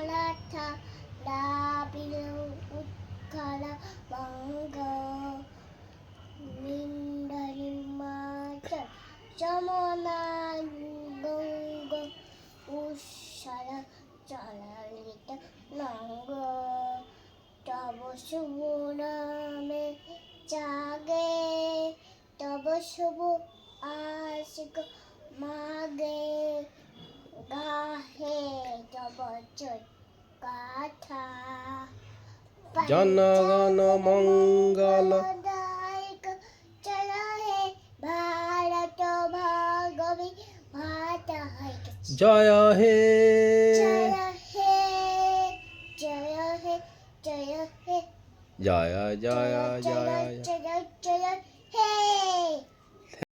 লাঠা লাবিল উৎখালা বঙ্গ মিন্দারি মাতা যমনা গঙ্গ উষালা চলালিত নঙ্গ তব শুভ নামে জাগে তব শুভ আশিক মাগে গাহে তব গাথা জনগণ মঙ্গল দায়ক চল হে ভারত ভাগবী ভাতা জয় হে জয় হে জয় হে জয় হে জয় জয় জয় জয় জয়